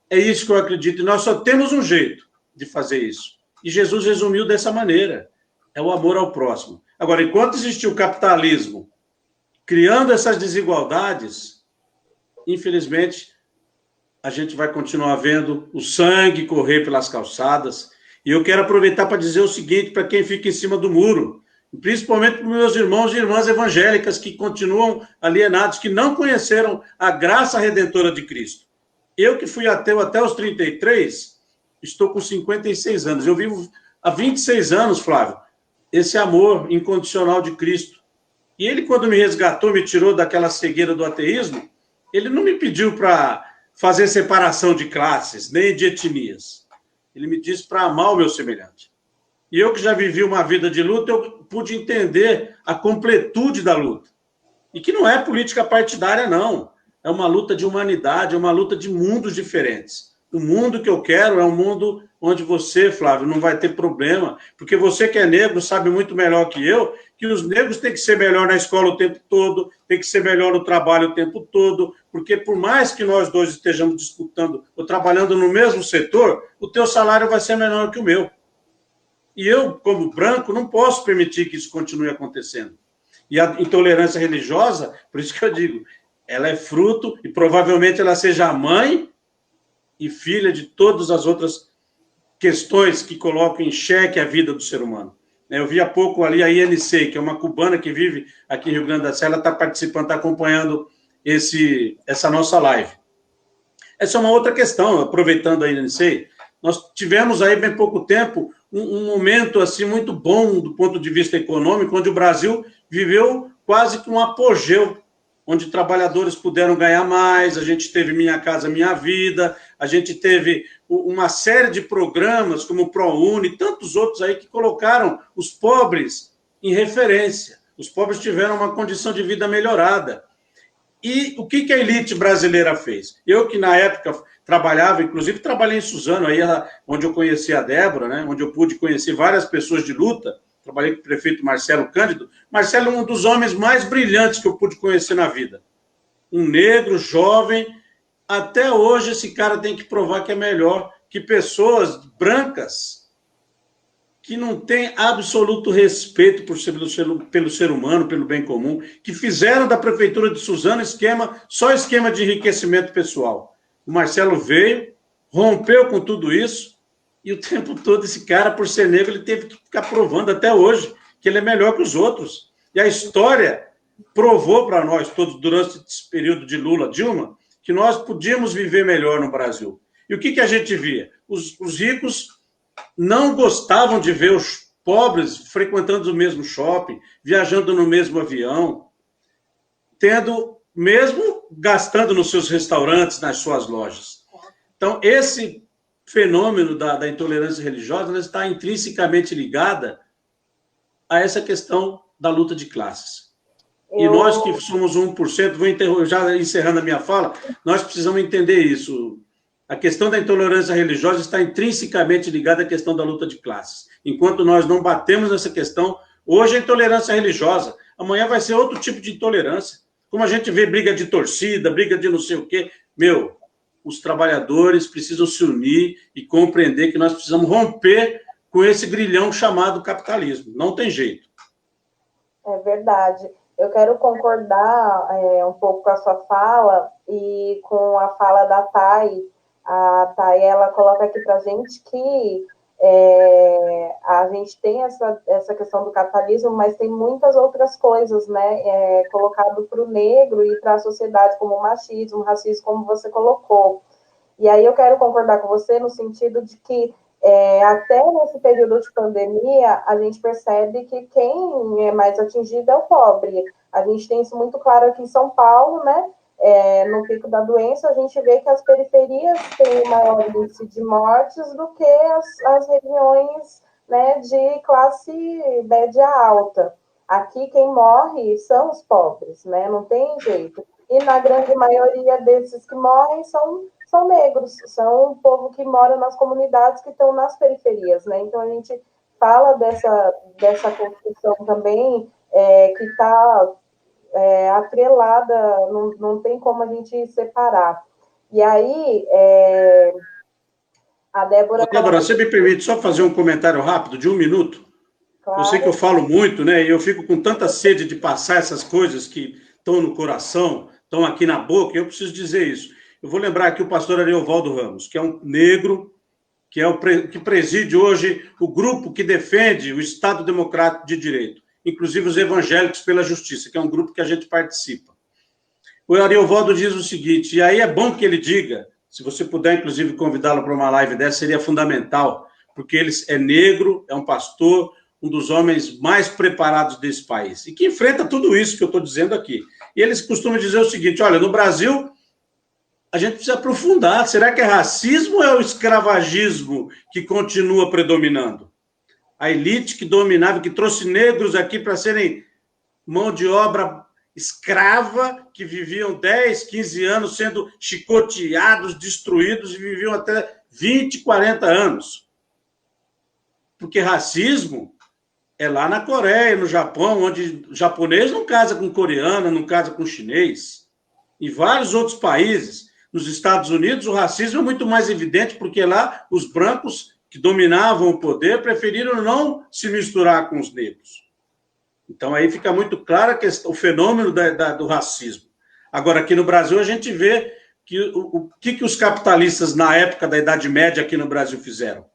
É isso que eu acredito, e nós só temos um jeito de fazer isso. E Jesus resumiu dessa maneira: é o amor ao próximo. Agora, enquanto existiu o capitalismo criando essas desigualdades, infelizmente, a gente vai continuar vendo o sangue correr pelas calçadas. E eu quero aproveitar para dizer o seguinte para quem fica em cima do muro, principalmente para meus irmãos e irmãs evangélicas que continuam alienados, que não conheceram a graça redentora de Cristo. Eu, que fui ateu até os 33, estou com 56 anos. Eu vivo há 26 anos, Flávio, esse amor incondicional de Cristo. E ele, quando me resgatou, me tirou daquela cegueira do ateísmo, ele não me pediu para fazer separação de classes, nem de etnias. Ele me disse para amar o meu semelhante. E eu, que já vivi uma vida de luta, eu pude entender a completude da luta. E que não é política partidária, não. É uma luta de humanidade, é uma luta de mundos diferentes. O mundo que eu quero é um mundo onde você, Flávio, não vai ter problema, porque você que é negro sabe muito melhor que eu que os negros têm que ser melhor na escola o tempo todo, tem que ser melhor no trabalho o tempo todo, porque por mais que nós dois estejamos disputando ou trabalhando no mesmo setor, o teu salário vai ser menor que o meu. E eu, como branco, não posso permitir que isso continue acontecendo. E a intolerância religiosa, por isso que eu digo, ela é fruto, e provavelmente ela seja a mãe e filha de todas as outras questões que colocam em xeque a vida do ser humano. Eu vi há pouco ali a INC, que é uma cubana que vive aqui em Rio Grande do Sul, ela está participando, está acompanhando essa nossa live. Essa é uma outra questão, aproveitando a INC, nós tivemos aí bem pouco tempo um momento assim muito bom do ponto de vista econômico, onde o Brasil viveu quase que um apogeu, onde trabalhadores puderam ganhar mais, a gente teve Minha Casa Minha Vida, a gente teve uma série de programas como o ProUni e tantos outros aí que colocaram os pobres em referência. Os pobres tiveram uma condição de vida melhorada. E o que a elite brasileira fez? Eu, que na época trabalhava, inclusive trabalhei em Suzano, aí onde eu conheci a Débora, né, onde eu pude conhecer várias pessoas de luta, trabalhei com o prefeito Marcelo Cândido. Marcelo é um dos homens mais brilhantes que eu pude conhecer na vida. Um negro, jovem. Até hoje esse cara tem que provar que é melhor que pessoas brancas que não têm absoluto respeito pelo ser humano, pelo bem comum, que fizeram da prefeitura de Suzano só esquema de enriquecimento pessoal. O Marcelo veio, rompeu com tudo isso, e o tempo todo esse cara, por ser negro, ele teve que ficar provando até hoje que ele é melhor que os outros. E a história provou para nós todos, durante esse período de Lula, Dilma, que nós podíamos viver melhor no Brasil. E o que a gente via? Os ricos não gostavam de ver os pobres frequentando o mesmo shopping, viajando no mesmo avião, mesmo gastando nos seus restaurantes, nas suas lojas. Então, esse fenômeno da intolerância religiosa está intrinsecamente ligada a essa questão da luta de classes. E nós que somos 1%, já encerrando a minha fala, nós precisamos entender isso. A questão da intolerância religiosa está intrinsecamente ligada à questão da luta de classes. Enquanto nós não batemos nessa questão, hoje é intolerância religiosa, amanhã vai ser outro tipo de intolerância. Como a gente vê briga de torcida, briga de não sei o quê. Os trabalhadores precisam se unir e compreender que nós precisamos romper com esse grilhão chamado capitalismo. Não tem jeito. É verdade. Eu quero concordar um pouco com a sua fala e com a fala da Thay. A Thay, ela coloca aqui para a gente que a gente tem essa questão do capitalismo, mas tem muitas outras coisas, né, colocado para o negro e para a sociedade, como o machismo, o racismo, como você colocou. E aí eu quero concordar com você no sentido de que até nesse período de pandemia, a gente percebe que quem é mais atingido é o pobre. A gente tem isso muito claro aqui em São Paulo, né? No pico da doença, a gente vê que as periferias têm maior índice de mortes do que as regiões, né, de classe média alta. Aqui, quem morre são os pobres, né? Não tem jeito. E na grande maioria desses que morrem são negros, são o povo que mora nas comunidades que estão nas periferias, né? Então, a gente fala dessa construção também que está atrelada, não tem como a gente separar. E aí, A Débora... Débora, você me permite só fazer um comentário rápido, de 1 minuto? Claro. Eu sei que eu falo muito, né? E eu fico com tanta sede de passar essas coisas que estão no coração, estão aqui na boca, e eu preciso dizer isso. Eu vou lembrar aqui o pastor Ariovaldo Ramos, que é um negro, que preside hoje o grupo que defende o Estado Democrático de Direito, inclusive os Evangélicos pela Justiça, que é um grupo que a gente participa. O Ariovaldo diz o seguinte, e aí é bom que ele diga, se você puder, inclusive, convidá-lo para uma live dessa, seria fundamental, porque ele é negro, é um pastor, um dos homens mais preparados desse país, e que enfrenta tudo isso que eu estou dizendo aqui. E eles costumam dizer o seguinte, olha, no Brasil, a gente precisa aprofundar, será que é racismo ou é o escravagismo que continua predominando? A elite que dominava, que trouxe negros aqui para serem mão de obra escrava, que viviam 10, 15 anos sendo chicoteados, destruídos, e viviam até 20, 40 anos. Porque racismo é lá na Coreia, no Japão, onde o japonês não casa com coreano, não casa com chinês. Em vários outros países. Nos Estados Unidos, o racismo é muito mais evidente, porque lá os brancos que dominavam o poder preferiram não se misturar com os negros. Então, aí fica muito claro o fenômeno do racismo. Agora, aqui no Brasil, a gente vê que o que os capitalistas, na época da Idade Média, aqui no Brasil, fizeram?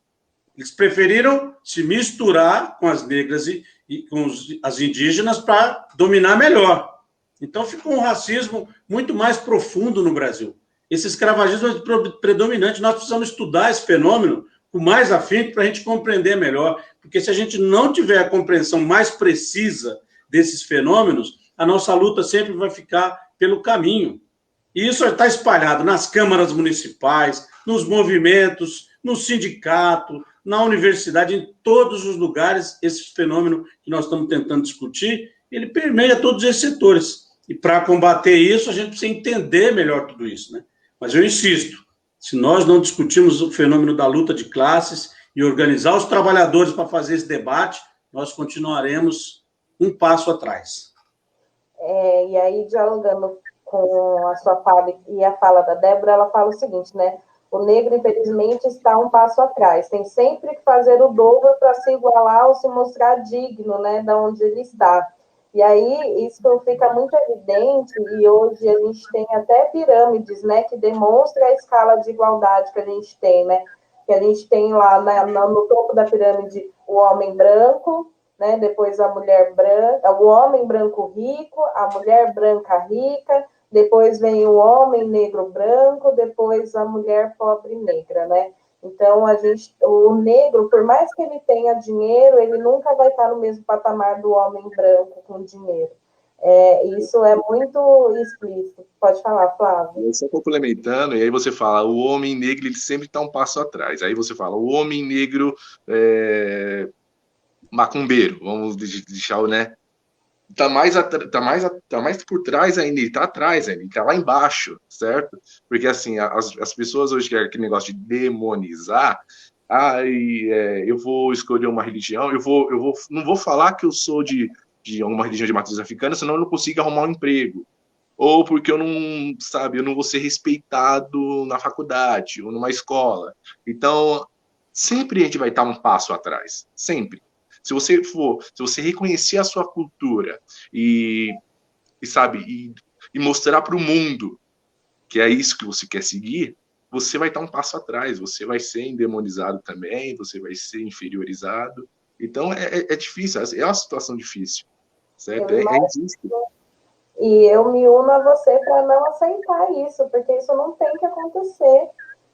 Eles preferiram se misturar com as negras e com as indígenas para dominar melhor. Então, ficou um racismo muito mais profundo no Brasil. Esse escravagismo é predominante. Nós precisamos estudar esse fenômeno com mais afinco para a gente compreender melhor. Porque se a gente não tiver a compreensão mais precisa desses fenômenos, a nossa luta sempre vai ficar pelo caminho. E isso está espalhado nas câmaras municipais, nos movimentos, no sindicato, na universidade, em todos os lugares, esse fenômeno que nós estamos tentando discutir, ele permeia todos esses setores. E para combater isso, a gente precisa entender melhor tudo isso, né? Mas eu insisto, se nós não discutirmos o fenômeno da luta de classes e organizar os trabalhadores para fazer esse debate, nós continuaremos um passo atrás. E aí, dialogando com a sua fala e a fala da Débora, ela fala o seguinte, né? O negro, infelizmente, está um passo atrás. Tem sempre que fazer o dobro para se igualar ou se mostrar digno, né, de onde ele está. E aí, isso fica muito evidente, e hoje a gente tem até pirâmides, né, que demonstram a escala de igualdade que a gente tem, né? Que a gente tem lá no topo da pirâmide o homem branco, né? Depois a mulher branca, o homem branco rico, a mulher branca rica, depois vem o homem negro branco, depois a mulher pobre negra, né? Então, o negro, por mais que ele tenha dinheiro, ele nunca vai estar no mesmo patamar do homem branco com dinheiro. Isso é muito explícito. Pode falar, Flávio. Só complementando, e aí você fala, o homem negro ele sempre está um passo atrás. Aí você fala, o homem negro macumbeiro, vamos deixar, né? Tá mais por trás ainda, ele tá atrás ainda, ele tá lá embaixo, certo? Porque, assim, as pessoas hoje querem aquele negócio de demonizar, eu vou escolher uma religião, não vou falar que eu sou de uma religião de matriz africana, senão eu não consigo arrumar um emprego. Ou porque eu não vou ser respeitado na faculdade ou numa escola. Então, sempre a gente vai estar um passo atrás, sempre. Se você reconhecer a sua cultura e mostrar para o mundo que é isso que você quer seguir, você vai estar um passo atrás, você vai ser endemonizado também, você vai ser inferiorizado. Então, é difícil, é uma situação difícil, certo? É injusto. E eu me uno a você para não aceitar isso, porque isso não tem que acontecer.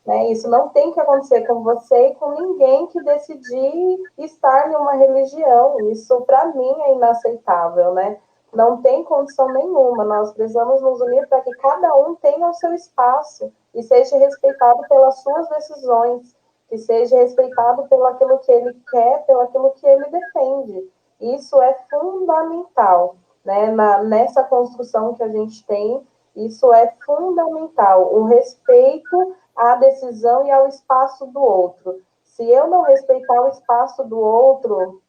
Né? Isso não tem que acontecer com você e com ninguém que decidir estar em uma religião. Isso, para mim, é inaceitável, né? Não tem condição nenhuma. Nós precisamos nos unir para que cada um tenha o seu espaço e seja respeitado pelas suas decisões, que seja respeitado pelo aquilo que ele quer, pelo aquilo que ele defende. Isso é fundamental, né? Nessa construção que a gente tem, isso é fundamental. O respeito à decisão e ao espaço do outro. Se eu não respeitar o espaço do outro,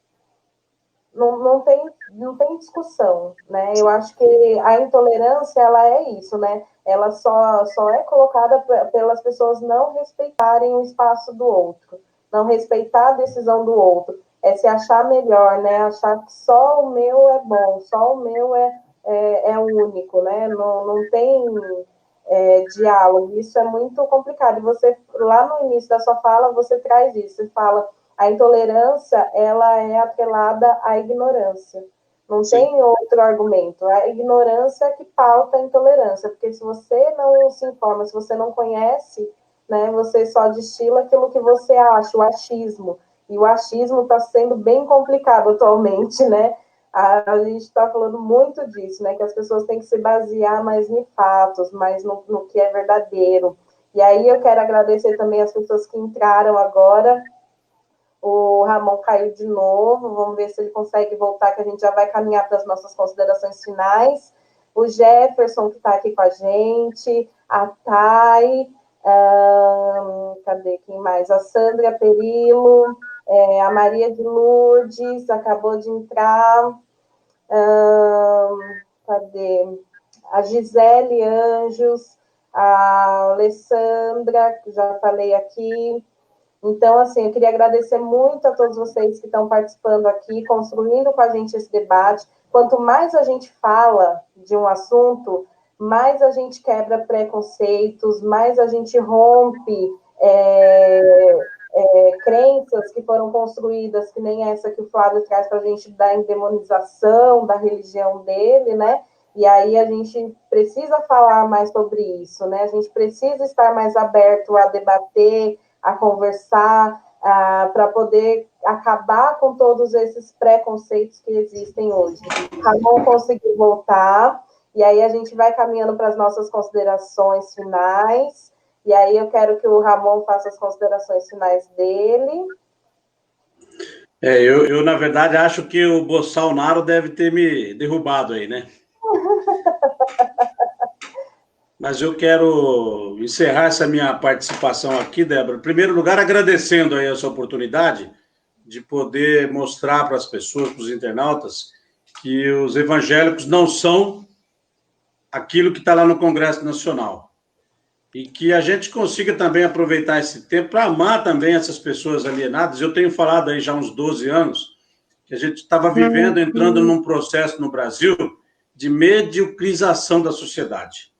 não tem discussão, né? Eu acho que a intolerância, ela é isso, né? ela só é colocada pelas pessoas não respeitarem o espaço do outro, não respeitar a decisão do outro, é se achar melhor, né? Achar que só o meu é bom, só o meu é único, né? Não tem diálogo, isso é muito complicado. E você, lá no início da sua fala, você traz isso, você fala, a intolerância, ela é atrelada à ignorância. Não Sim. Tem outro argumento. A ignorância é que pauta a intolerância, porque se você não se informa, se você não conhece, né, você só destila aquilo que você acha, o achismo. E o achismo está sendo bem complicado atualmente, né? A gente está falando muito disso, né? Que as pessoas têm que se basear mais em fatos, mais no que é verdadeiro. E aí eu quero agradecer também as pessoas que entraram agora. O Ramon caiu de novo, vamos ver se ele consegue voltar, que a gente já vai caminhar para as nossas considerações finais. O Jefferson, que está aqui com a gente, a Thay, cadê quem mais? A Sandra Perillo, a Maria de Lourdes, acabou de entrar. Cadê? A Gisele Anjos, a Alessandra, que já falei aqui. Então, assim, eu queria agradecer muito a todos vocês que estão participando aqui, construindo com a gente esse debate. Quanto mais a gente fala de um assunto, mais a gente quebra preconceitos, mais a gente rompe crenças que foram construídas, que nem essa que o Flávio traz para a gente da endemonização da religião dele, né? E aí a gente precisa falar mais sobre isso, né? A gente precisa estar mais aberto a debater, a conversar, para poder acabar com todos esses preconceitos que existem hoje. Ramon conseguiu voltar, e aí a gente vai caminhando para as nossas considerações finais. E aí eu quero que o Ramon faça as considerações finais dele. Eu, na verdade, acho que o Bolsonaro deve ter me derrubado aí, né? Mas eu quero encerrar essa minha participação aqui, Débora. Em primeiro lugar, agradecendo aí essa oportunidade de poder mostrar para as pessoas, para os internautas, que os evangélicos não são aquilo que está lá no Congresso Nacional. E que a gente consiga também aproveitar esse tempo para amar também essas pessoas alienadas. Eu tenho falado aí já há uns 12 anos que a gente estava vivendo, entrando num processo no Brasil de mediocrização da sociedade.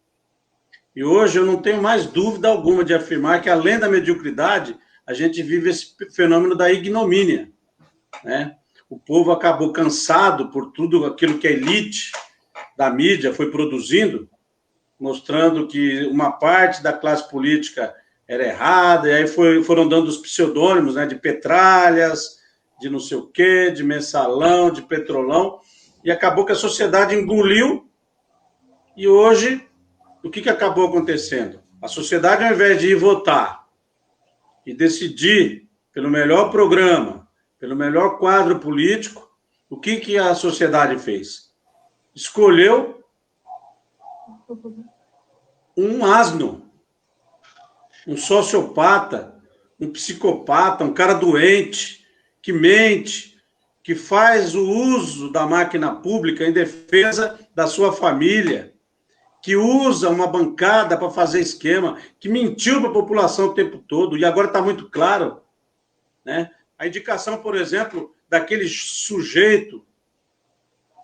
E hoje eu não tenho mais dúvida alguma de afirmar que, além da mediocridade, a gente vive esse fenômeno da ignomínia, né? O povo acabou cansado por tudo aquilo que a elite da mídia foi produzindo, mostrando que uma parte da classe política era errada, e aí foram dando os pseudônimos, né, de petralhas, de não sei o quê, de mensalão, de petrolão, e acabou que a sociedade engoliu, e hoje, o que acabou acontecendo? A sociedade, ao invés de ir votar e decidir pelo melhor programa, pelo melhor quadro político, o que a sociedade fez? Escolheu um asno, um sociopata, um psicopata, um cara doente, que mente, que faz o uso da máquina pública em defesa da sua família, que usa uma bancada para fazer esquema, que mentiu para a população o tempo todo, e agora está muito claro, né? A indicação, por exemplo, daquele sujeito,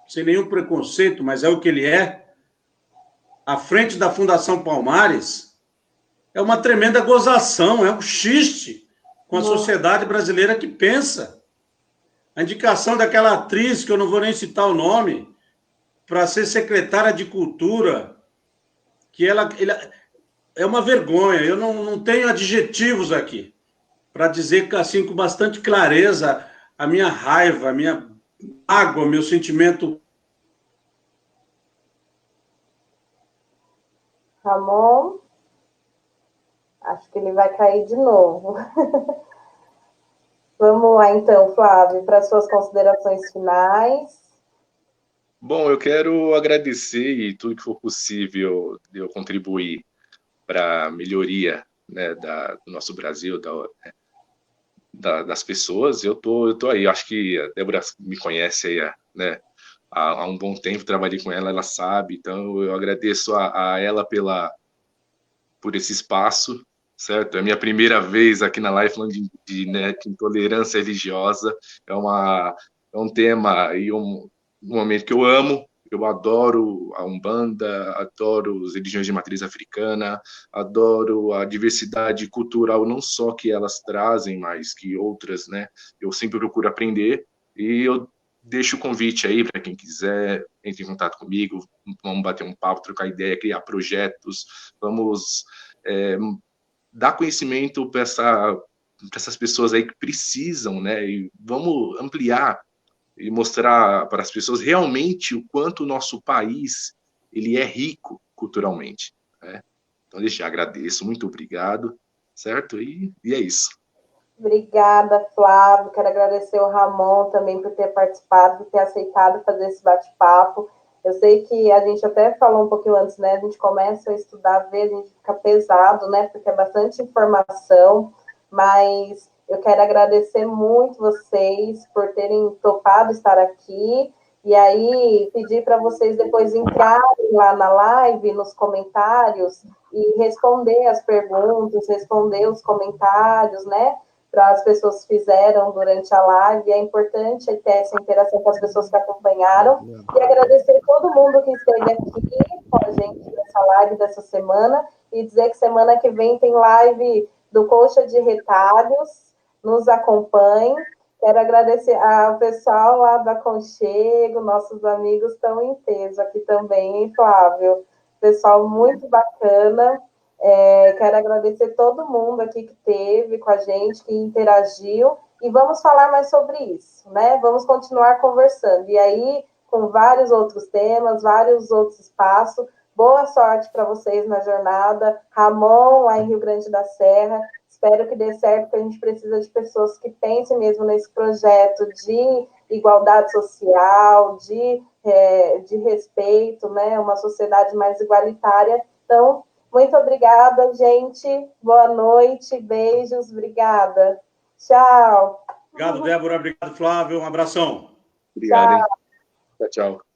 sem nenhum preconceito, mas é o que ele é, à frente da Fundação Palmares, é uma tremenda gozação, é um xiste com a sociedade brasileira que pensa. A indicação daquela atriz, que eu não vou nem citar o nome, para ser secretária de Cultura, que ela é uma vergonha. Eu não tenho adjetivos aqui para dizer, assim, com bastante clareza, a minha raiva, a minha mágoa, o meu sentimento. Ramon, acho que ele vai cair de novo. Vamos lá, então, Flávio, para suas considerações finais. Bom, eu quero agradecer e tudo que for possível de eu contribuir para a melhoria, né, do nosso Brasil, das pessoas. Eu tô aí. Acho que a Débora me conhece aí, né, há um bom tempo, trabalhei com ela, ela sabe, então eu agradeço a ela por esse espaço, certo? É a minha primeira vez aqui na live falando né, de intolerância religiosa, é um tema e um momento que eu amo. Eu adoro a Umbanda, adoro as religiões de matriz africana, adoro a diversidade cultural, não só que elas trazem, mas que outras, né? Eu sempre procuro aprender, e eu deixo o convite aí para quem quiser, entre em contato comigo, vamos bater um papo, trocar ideia, criar projetos, vamos dar conhecimento para essas pessoas aí que precisam, né? E vamos ampliar e mostrar para as pessoas realmente o quanto o nosso país ele é rico culturalmente, né? Então, agradeço, muito obrigado, certo? E é isso. Obrigada, Flávio. Quero agradecer o Ramon também por ter participado, por ter aceitado fazer esse bate-papo. Eu sei que a gente até falou um pouquinho antes, né? A gente começa a estudar, ver, a gente fica pesado, né? Porque é bastante informação, mas eu quero agradecer muito vocês por terem topado estar aqui. E aí, pedir para vocês depois entrarem lá na live, nos comentários, e responder as perguntas, responder os comentários, né? Para as pessoas que fizeram durante a live. É importante ter essa interação com as pessoas que acompanharam. E agradecer todo mundo que esteve aqui com a gente nessa live dessa semana. E dizer que semana que vem tem live do Coxa de Retalhos. Nos acompanhe. Quero agradecer ao pessoal lá do Aconchego, nossos amigos estão em peso aqui também, hein, Flávio? Pessoal muito bacana. Quero agradecer todo mundo aqui que esteve com a gente, que interagiu, e vamos falar mais sobre isso, né? Vamos continuar conversando. E aí, com vários outros temas, vários outros espaços. Boa sorte para vocês na jornada. Ramon, lá em Rio Grande da Serra. Espero que dê certo, porque a gente precisa de pessoas que pensem mesmo nesse projeto de igualdade social, de respeito, né? Uma sociedade mais igualitária. Então, muito obrigada, gente. Boa noite, beijos, obrigada. Tchau. Obrigado, Débora. Obrigado, Flávio. Um abração. Obrigado, hein? Tchau, tchau.